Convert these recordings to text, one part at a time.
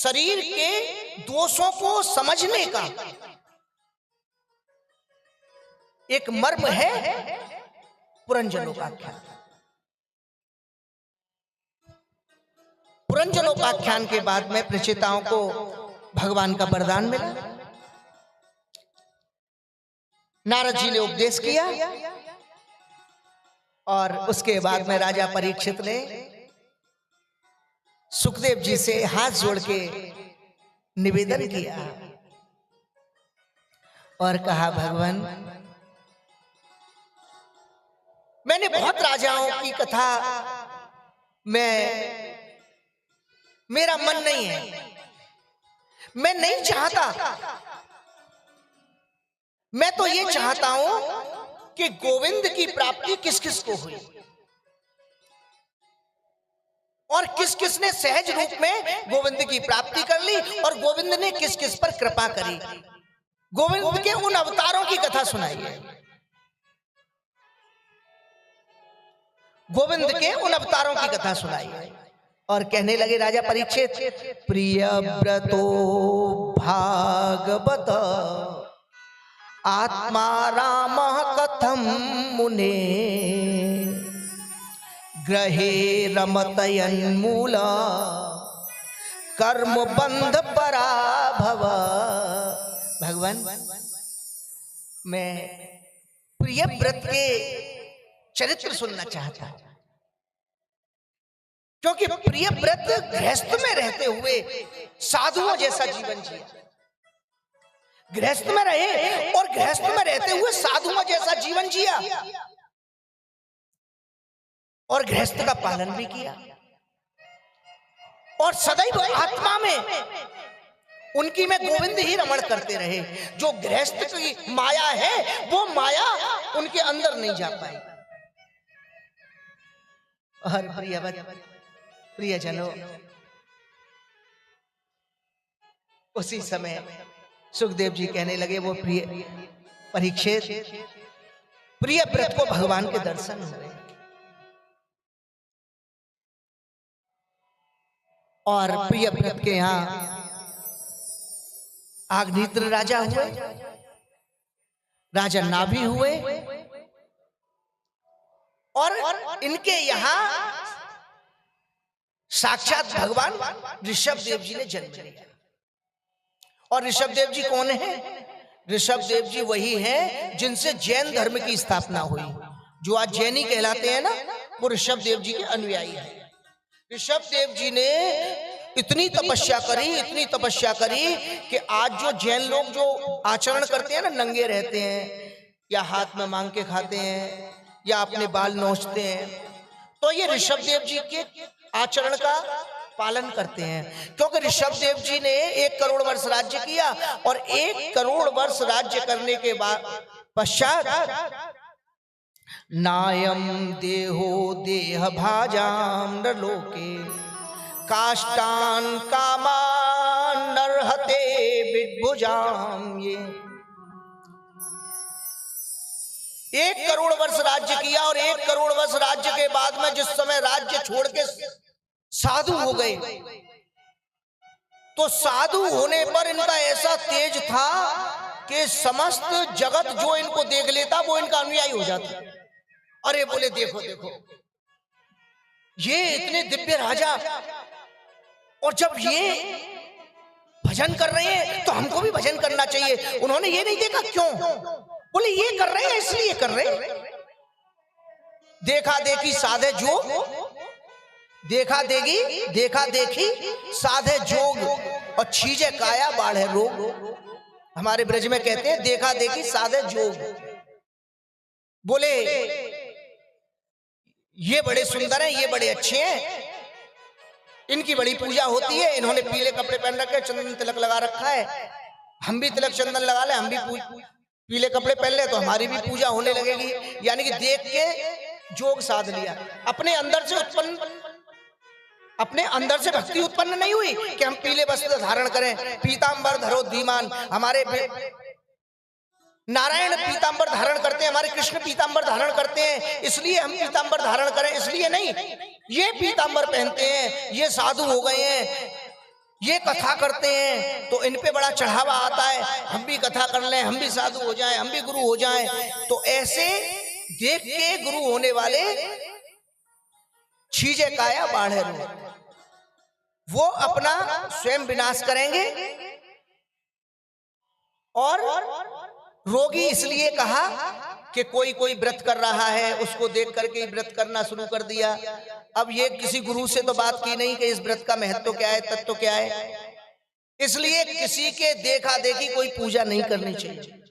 शरीर के दोषों को समझने का एक मर्म है पुरंजनोपाख्यान। पुरंजनोपाख्यान के बाद में प्रचेताओं को भगवान का वरदान मिला। नारद जी ने उपदेश किया और उसके बाद में राजा परीक्षित ने सुखदेव जी से हाथ जोड़ के निवेदन किया और कहा, भगवान मैंने बहुत राजाओं की कथा में मेरा मन नहीं है, मैं नहीं चाहता, मैं तो ये चाहता हूं कि गोविंद की प्राप्ति किस किस को हुई और किस किस ने सहज रूप में गोविंद की प्राप्ति कर ली और गोविंद ने किस किस पर कृपा करी। गोविंद के उन अवतारों की कथा सुनाइए, गोविंद के उन अवतारों की कथा सुनाइए। और कहने लगे राजा परीक्षित, प्रिय व्रतो भागवत आत्मा राम कथम मुने ग्रहे रमतयन मूल कर्म बंध पराभव। भगवान मैं प्रिय व्रत के चरित्र सुनना चाहता हूं, क्योंकि प्रिय व्रत गृहस्थ में रहते हुए साधुओं जैसा जीवन जिया, गृहस्थ में रहे और गृहस्थ में रहते हुए साधुओं जैसा जीवन जिया और गृहस्थ का पालन भी किया और सदैव आत्मा में उनकी में गोविंद ही रमण करते रहे। जो गृहस्थ की माया है वो माया उनके अंदर नहीं जा पाई। और प्रियजनों, उसी समय सुखदेव जी कहने लगे, वो प्रिय परीक्षित प्रिय व्रत को भगवान के दर्शन हुए और प्रिय व्रत के यहां आग्नेत्र राजा हुए, राजा नाभि हुए और इनके यहां साक्षात भगवान ऋषभ देव जी ने जन्म लिया। और ऋषभ देव जी कौन है? ऋषभ देव जी वही हैं जिनसे जैन धर्म की स्थापना हुई। जो आज जैनी कहलाते हैं ना, वो ऋषभ देव जी के अनुयायी हैं। ऋषभ देव जी ने इतनी तपस्या करी, इतनी तपस्या करी कि आज जो जैन लोग जो आचरण करते हैं ना, नंगे रहते हैं या हाथ में मांग के खाते हैं या अपने बाल नोचते हैं, तो ये ऋषभ देव जी के आचरण का पालन करते हैं। क्योंकि ऋषभ देव जी ने 1 करोड़ वर्ष राज्य किया और 1 करोड़ वर्ष राज्य करने के बाद पश्चात नायम देहो देह भाजाम नरलोके काष्टान कामान नरहते विभुजाम। ये 1 करोड़ वर्ष राज्य किया और 1 करोड़ वर्ष राज्य के बाद में जिस समय राज्य छोड़ के साधु हो गए, तो साधु होने पर इनका ऐसा तेज था कि समस्त जगत जो इनको देख लेता वो इनका अनुयायी हो जाता। अरे बोले देखो देखो ये इतने दिव्य राजा, और जब ये भजन कर रहे हैं तो हमको भी भजन करना चाहिए। उन्होंने ये नहीं देखा क्यों, बोले ये कर रहे हैं इसलिए कर रहे हैं। देखा देखी साधे जोग, देखा देगी देखा देखी साधे जोग और छीजे काया बाढ़े रोग। हमारे ब्रज में कहते हैं देखा देखी साधे जोग। बोले ये बड़े सुंदर हैं, ये बड़े अच्छे हैं, इनकी बड़ी पूजा होती है, इन्होंने पीले कपड़े पहन रखे, चंदन तिलक लगा रखा है, हम भी तिलक चंदन लगा ले, हम भी पीले कपड़े पहन ले तो हमारी भी पूजा होने लगेगी। यानी कि देख के जोग साध लिया। अपने अंदर से भक्ति उत्पन्न नहीं हुई कि हम पीले वस्त्र धारण करें, पीतांबर धरो धीमान। हमारे नारायण पीतांबर धारण करते हैं, हमारे कृष्ण पीतांबर धारण करते हैं, इसलिए हम पीतांबर धारण करें, इसलिए नहीं। ये पीतांबर पहनते हैं, ये साधु हो गए हैं, ये कथा करते हैं तो इन पे बड़ा चढ़ावा आता है, हम भी कथा कर लें, हम भी साधु हो जाएं, हम भी गुरु हो जाएं। तो ऐसे देख के गुरु होने वाले छीजे काया बाढ़े रो, वो अपना स्वयं विनाश करेंगे। और रोगी इसलिए कहा कि कोई कोई व्रत कर रहा है, उसको देख करके व्रत करना शुरू कर दिया। अब ये किसी गुरु से तो बात की नहीं कि इस व्रत का महत्व क्या है, तत्व क्या है। इसलिए किसी के देखा देखी कोई पूजा नहीं करनी चाहिए,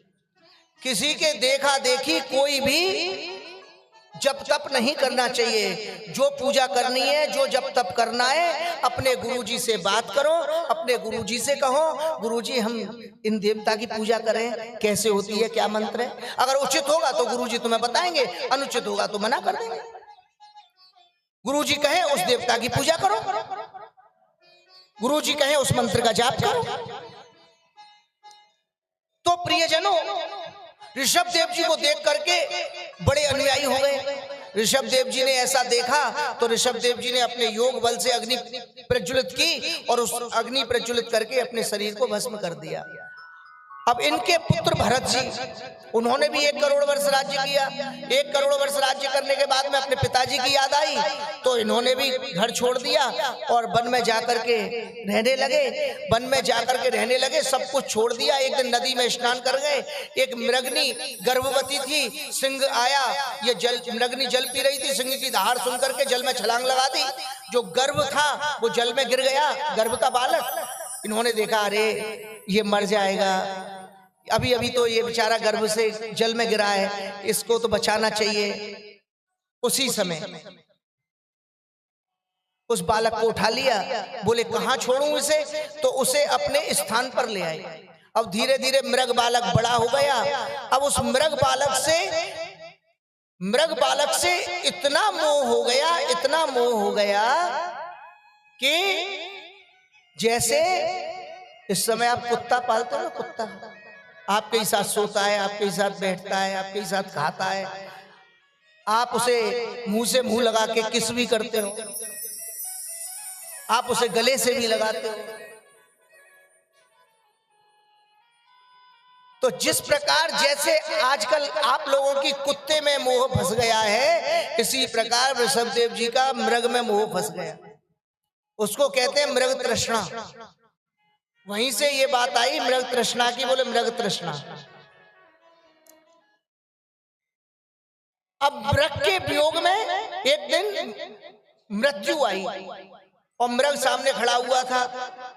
किसी के देखा देखी कोई भी जप तप नहीं करना चाहिए। जो पूजा करनी है, जो जप तप करना है, अपने गुरुजी से बात करो, अपने गुरुजी से कहो, गुरुजी हम इन देवता की पूजा करें, कैसे होती है, क्या मंत्र है। अगर उचित होगा तो गुरुजी तुम्हें बताएंगे, अनुचित होगा तो मना कर देंगे। गुरुजी कहे उस देवता की पूजा करो, गुरुजी कहे उस मंत्र का जाप करो। तो प्रियजनों, ऋषभ देव जी को देख करके बड़े अनुयायी हो गए। ऋषभ देव जी ने ऐसा देखा तो ऋषभ देव जी ने अपने योग बल से अग्नि प्रज्वलित की और उस अग्नि प्रज्वलित करके अपने शरीर को भस्म कर दिया। अब इनके पुत्र भरत जी, उन्होंने भी 1 करोड़ वर्ष राज्य किया। 1 करोड़ वर्ष राज्य करने के बाद में अपने पिताजी की याद आई तो इन्होंने भी घर छोड़ दिया और वन में जाकर के रहने लगे। वन में जाकर के रहने लगे, सब कुछ छोड़ दिया। एक दिन नदी में स्नान कर गए। एक मृगनी गर्भवती थी, सिंह आया, ये मृगनी जल पी रही थी, सिंह की दहाड़ सुन करके जल में छलांग लगा दी। जो गर्भ था वो जल में गिर गया, गर्भ का बालक। इन्होंने देखा अरे ये मर जाएगा, अभी अभी तो ये बेचारा गर्भ से जल में गिरा है, इसको तो बचाना चाहिए। उसी समय उस बालक को उठा लिया, बोले कहां छोड़ूं इसे, तो उसे अपने स्थान पर ले आए। अब धीरे धीरे मृग बालक बड़ा हो गया। अब उस मृग बालक से इतना मोह हो गया, इतना मोह हो गया कि जैसे इस समय आप कुत्ता पालते हो ना, कुत्ता आपके ही साथ सोता है, आपके ही साथ बैठता है, आपके ही साथ खाता है, आप उसे मुंह से मुंह लगा के किस भी करते हो, आप उसे गले से भी लगाते हो। तो जिस प्रकार जैसे आजकल आप लोगों की कुत्ते में मोह फंस गया है, इसी प्रकार ऋषभदेव जी का मृग में मोह फंस गया। उसको कहते हैं मृग तृष्णा। वहीं से ये बात आई मृग तृष्णा की, बोले मृग तृष्णा। अब मृग के वियोग में एक दिन मृत्यु आई और मृग सामने खड़ा हुआ था।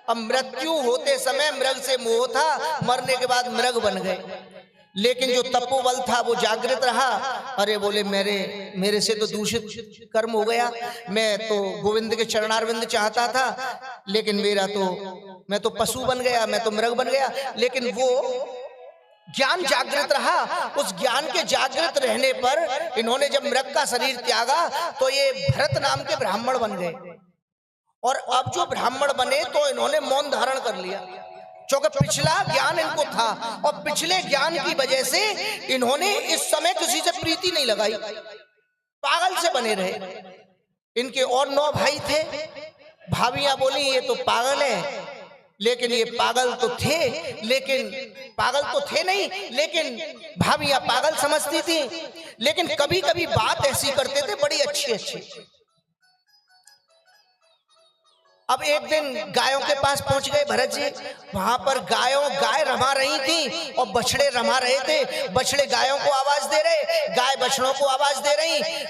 अब मृत्यु होते समय मृग से मोह था, मरने के बाद मृग बन गए। लेकिन जो तपोबल था वो जागृत रहा। अरे बोले मेरे से तो दूषित कर्म हो गया, मैं तो गोविंद के चरणारविंद चाहता था, लेकिन मैं तो पशु बन गया, मैं तो मृग बन गया। लेकिन वो ज्ञान जागृत रहा। उस ज्ञान के जागृत रहने पर इन्होंने जब मृग का शरीर त्यागा तो ये भरत नाम के ब्राह्मण बन गए। और अब जो ब्राह्मण बने तो इन्होंने मौन धारण कर लिया, क्योंकि पिछला ज्ञान इनको था और पिछले ज्ञान की वजह से इन्होंने इस समय किसी से प्रीति नहीं लगाई, पागल से बने रहे। इनके और 9 भाई थे। भाभियां बोली ये तो पागल है, लेकिन ये पागल तो थे नहीं, लेकिन भाभियां पागल समझती थी। लेकिन कभी कभी बात ऐसी करते थे बड़ी अच्छी। अब एक दिन गायों के पास पहुंच गए भरत जी। वहां पर गाय रमा रही थी और बछड़े रमा रहे थे। बछड़े गायों को आवाज दे रहे, गाय बछड़ों को आवाज दे रही।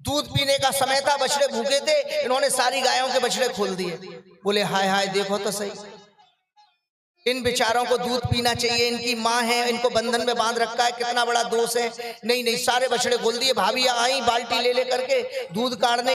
दूध पीने का समय था, बछड़े भूखे थे। इन्होंने सारी गायों के बछड़े खोल दिए। बोले हाय हाय देखो तो सही, इन बेचारों को दूध पीना चाहिए, इनकी माँ है, इनको बंधन में बांध रखा है, कितना बड़ा दोष है। नहीं, सारे बछड़े खोल दिए। भाभी आई बाल्टी ले करके दूध काढ़ने।